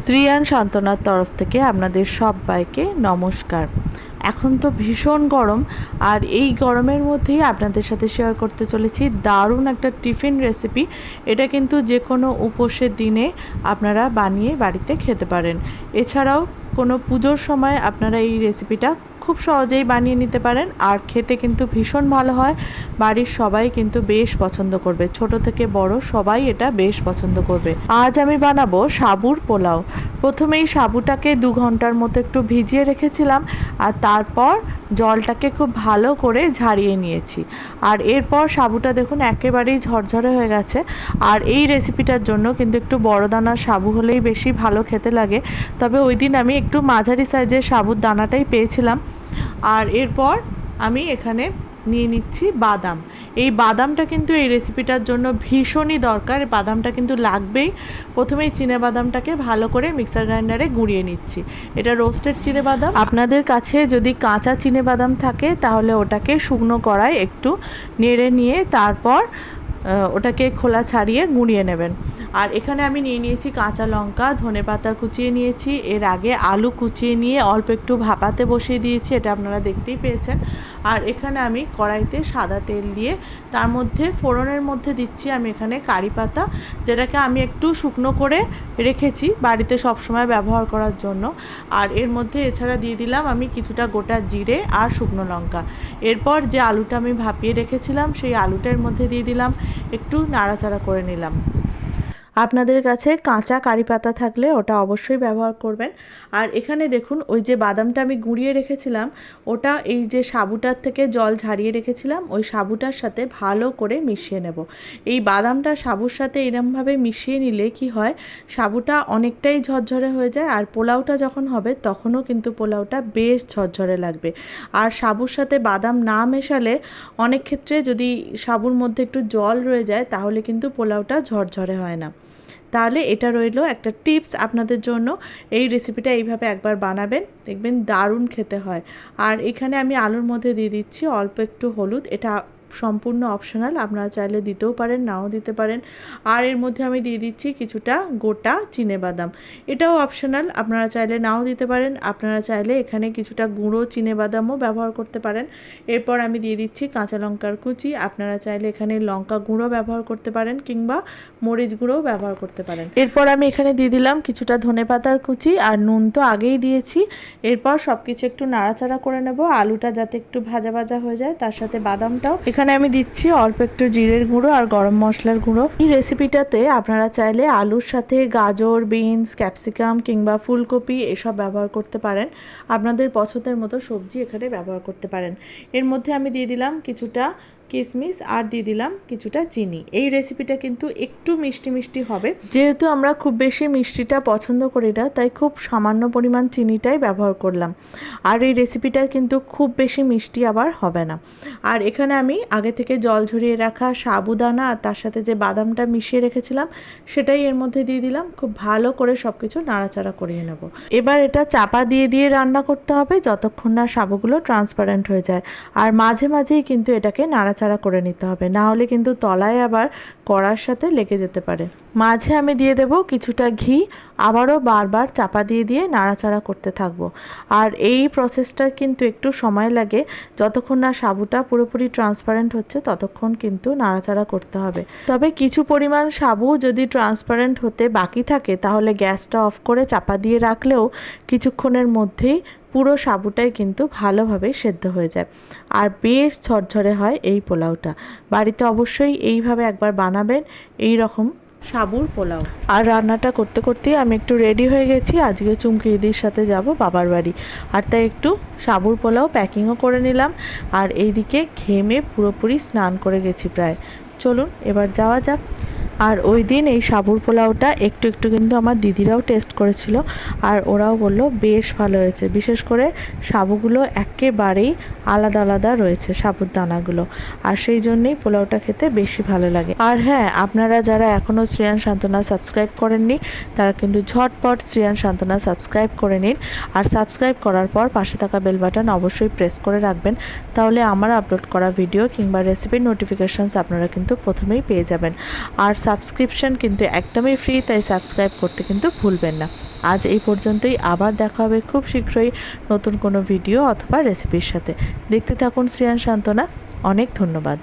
শ্রিয়ান সান্ত্বনার তরফ থেকে আপনাদের সবাইকে নমস্কার। এখন তো ভীষণ গরম, আর এই গরমের মধ্যেই আপনাদের সাথে শেয়ার করতে চলেছি দারুণ একটা টিফিন রেসিপি। এটা কিন্তু যে কোনো উপোসের দিনে আপনারা বানিয়ে বাড়িতে খেতে পারেন। এছাড়াও কোনো পুজোর সময় আপনারা এই রেসিপিটা খুব সহজেই বানিয়ে নিতে পারেন, আর খেতে কিন্তু ভীষণ ভালো হয়। বাড়ির সবাই কিন্তু বেশ পছন্দ করবে, ছোট থেকে বড় সবাই এটা বেশ পছন্দ করবে। আজ আমি বানাবো সাবুর পোলাও। প্রথমেই সাবুটাকে 2 ঘন্টার মতো একটু ভিজিয়ে রেখেছিলাম, আর তারপর জলটাকে খুব ভালো করে ঝারিয়ে নিয়েছি। আর এরপর সাবুটা দেখুন একেবারেই ঝরঝরে হয়ে গেছে। আর এই রেসিপিটার জন্য কিন্তু একটু বড় দানার সাবু হলেই বেশি ভালো খেতে লাগে, তবে ওই দিন আমি একটু মাঝারি সাইজের সাবুর দানাটাই পেয়েছিলাম। আর এরপর আমি এখানে নিয়ে নিচ্ছি বাদাম। এই বাদামটা কিন্তু এই রেসিপিটার জন্য ভীষণই দরকার, বাদামটা কিন্তু লাগবেই। প্রথমেই চিনে বাদামটাকে ভালো করে মিক্সার গ্রাইন্ডারে গুঁড়িয়ে নিচ্ছি। এটা রোস্টেড চিনে বাদাম। আপনাদের কাছে যদি কাঁচা চিনে বাদাম থাকে তাহলে ওটাকে শুকনো কড়ায় একটু নেড়ে নিয়ে তারপর ওটাকে খোলা ছাড়িয়ে গুঁড়িয়ে নেবেন। আর এখানে আমি নিয়ে নিয়েছি কাঁচা লঙ্কা, ধনেপাতা কুচিয়ে নিয়েছি। এর আগে আলু কুচিয়ে নিয়ে অল্প একটু ভাপাতে বসিয়ে দিয়েছি, এটা আপনারা দেখতেই পেয়েছেন। আর এখানে আমি কড়াইতে সাদা তেল দিয়ে তার মধ্যে ফোড়নের মধ্যে দিচ্ছি আমি এখানে কারি পাতা, যেটাকে আমি একটু শুকনো করে রেখেছি বাড়িতে সবসময় ব্যবহার করার জন্য। আর এর মধ্যে এছাড়া দিয়ে দিলাম আমি কিছুটা গোটা জিরে আর শুকনো লঙ্কা। এরপর যে আলুটা আমি ভাপিয়ে রেখেছিলাম সেই আলুটার মধ্যে দিয়ে দিলাম, একটু নাড়াচাড়া করে নিলাম। আপনাদের কাছে কাঁচা কারি পাতা থাকলে ওটা অবশ্যই ব্যবহার করবেন। আর এখানে দেখুন ওই যে বাদামটা আমি গুঁড়িয়ে রেখেছিলাম, ওটা এই যে সাবুটার থেকে জল ঝারিয়ে রেখেছিলাম ওই সাবুটার সাথে ভালো করে মিশিয়ে নেব। এই বাদামটা সাবুর সাথে এরমভাবে মিশিয়ে নিলে কি হয়, সাবুটা অনেকটাই ঝরঝরে হয়ে যায়, আর পোলাওটা যখন হবে তখনও কিন্তু পোলাওটা বেশ ঝরঝরে লাগবে। আর সাবুর সাথে বাদাম না মেশালে অনেক ক্ষেত্রে যদি সাবুর মধ্যে একটু জল রয়ে যায় তাহলে কিন্তু পোলাওটা ঝরঝরে হয় না। তাহলে এটা রইলো একটা টিপস আপনাদের জন্য, এই রেসিপিটা এইভাবে একবার বানাবেন, দেখবেন দারুণ খেতে হয়। আর এখানে আমি আলুর মধ্যে দিয়ে দিচ্ছি অল্প একটু হলুদ, এটা সম্পূর্ণ অপশনাল, আপনারা চাইলে দিতেও পারেন নাও দিতে পারেন। আর এর মধ্যে আমি দিয়ে দিচ্ছি কিছুটা গোটা চিনেবাদাম, এটাও অপশনাল, আপনারা চাইলে নাও দিতে পারেন। আপনারা চাইলে এখানে কিছুটা গুঁড়ো চিনেবাদামও ব্যবহার করতে পারেন। এরপর আমি দিয়ে দিচ্ছি কাঁচা লঙ্কার কুচি, আপনারা চাইলে এখানে লঙ্কা গুঁড়ো ব্যবহার করতে পারেন কিংবা মরিচ গুঁড়োও ব্যবহার করতে পারেন। এরপর আমি এখানে দিয়ে দিলাম কিছুটা ধনেপাতার কুচি, আর নুন তো আগেই দিয়েছি। এরপর সব কিছু একটু নাড়াচাড়া করে নেব, আলুটা যাতে একটু ভাজা ভাজা হয়ে যায়, তার সাথে বাদামটাও। এখানে আমি দিচ্ছি অল্প একটু জিরের গুঁড়ো আর গরম মশলার গুঁড়ো। এই রেসিপিটাতে আপনারা চাইলে আলুর সাথে গাজর, বিনস, ক্যাপসিকাম কিংবা ফুলকপি এসব ব্যবহার করতে পারেন। আপনাদের পছন্দের মতো সবজি এখানে ব্যবহার করতে পারেন। এর মধ্যে আমি দিয়ে দিলাম কিছুটা কিশমিশ আর দিয়ে দিলাম কিছুটা চিনি। এই রেসিপিটা কিন্তু একটু মিষ্টি মিষ্টি হবে, যেহেতু আমরা খুব বেশি মিষ্টিটা পছন্দ করি না তাই খুব সামান্য পরিমাণ চিনিটাই ব্যবহার করলাম। আর এই রেসিপিটা কিন্তু খুব বেশি মিষ্টি আবার হবে না। আর এখানে আমি আগে থেকে জল ঝরিয়ে রাখা সাবুদানা আর তার সাথে যে বাদামটা মিশিয়ে রেখেছিলাম সেটাই এর মধ্যে দিয়ে দিলাম, খুব ভালো করে সব কিছু নাড়াচাড়া করিয়ে নেব। এবার এটা চাপা দিয়ে দিয়ে রান্না করতে হবে যতক্ষণ না সাবুগুলো ট্রান্সপারেন্ট হয়ে যায়। আর মাঝে মাঝেই কিন্তু এটাকে নাড়াচাড়া করে নিতে হবে, না হলে কিন্তু তলায় আবার কড়ার সাথে লেগে যেতে পারে। মাঝে আমি দিয়ে দেব কিছুটা ঘি, আবারও বারবার চাপা দিয়ে দিয়ে নাড়াচাড়া করতে থাকবো। আর এই প্রসেসটা কিন্তু একটু সময় লাগে, যতক্ষণ না সাবুটা পুরোপুরি ট্রান্সপারেন্ট হচ্ছে ততক্ষণ কিন্তু নাড়াচাড়া করতে হবে। তবে কিছু পরিমাণ সাবু যদি ট্রান্সপারেন্ট হতে বাকি থাকে তাহলে গ্যাসটা অফ করে চাপা দিয়ে রাখলেও কিছুক্ষণের মধ্যেই পুরো সাবুটাই কিন্তু ভালোভাবে সেদ্ধ হয়ে যায়, আর বেশ ঝরঝরে হয় এই পোলাওটা। বাড়িতে অবশ্যই এইভাবে একবার বানাবেন এই রকম সাবুর পোলাও। আর রান্নাটা করতে করতেই আমি একটু রেডি হয়ে গেছি, আজকে চুমকি দিদির সাথে যাব বাবার বাড়ি, আর তাই একটু সাবুর পোলাও প্যাকিংও করে নিলাম। আর এইদিকে ঘেমে পুরোপুরি স্নান করে গেছি প্রায়। চলুন এবার যাওয়া যাক। আর ওই দিন এই সাবুর পোলাওটা একটু একটু কিন্তু আমার দিদিরাও টেস্ট করেছিল, আর ওরাও বললো বেশ ভালো হয়েছে। বিশেষ করে সাবুগুলো একেবারেই আলাদা আলাদা রয়েছে সাবুর দানাগুলো, আর সেই জন্যেই পোলাওটা খেতে বেশি ভালো লাগে। আর হ্যাঁ, আপনারা যারা এখনও শ্রিয়ান সান্ত্বনা সাবস্ক্রাইব করেননি তারা কিন্তু ঝটপট শ্রিয়ান সান্ত্বনা সাবস্ক্রাইব করে নিন। আর সাবস্ক্রাইব করার পর পাশে থাকা বেল বাটন অবশ্যই প্রেস করে রাখবেন, তাহলে আমার আপলোড করা ভিডিও কিংবা রেসিপির নোটিফিকেশানস আপনারা কিন্তু প্রথমেই পেয়ে যাবেন। আর সাবস্ক্রিপশন কিন্তু একদমই ফ্রি, তাই সাবস্ক্রাইব করতে কিন্তু ভুলবেন না। আজ এই পর্যন্তই, আবার দেখা হবে খুব শীঘ্রই নতুন কোনো ভিডিও অথবা রেসিপির সাথে। দেখতে থাকুন শ্রিয়ান সান্ত্বনা। অনেক ধন্যবাদ।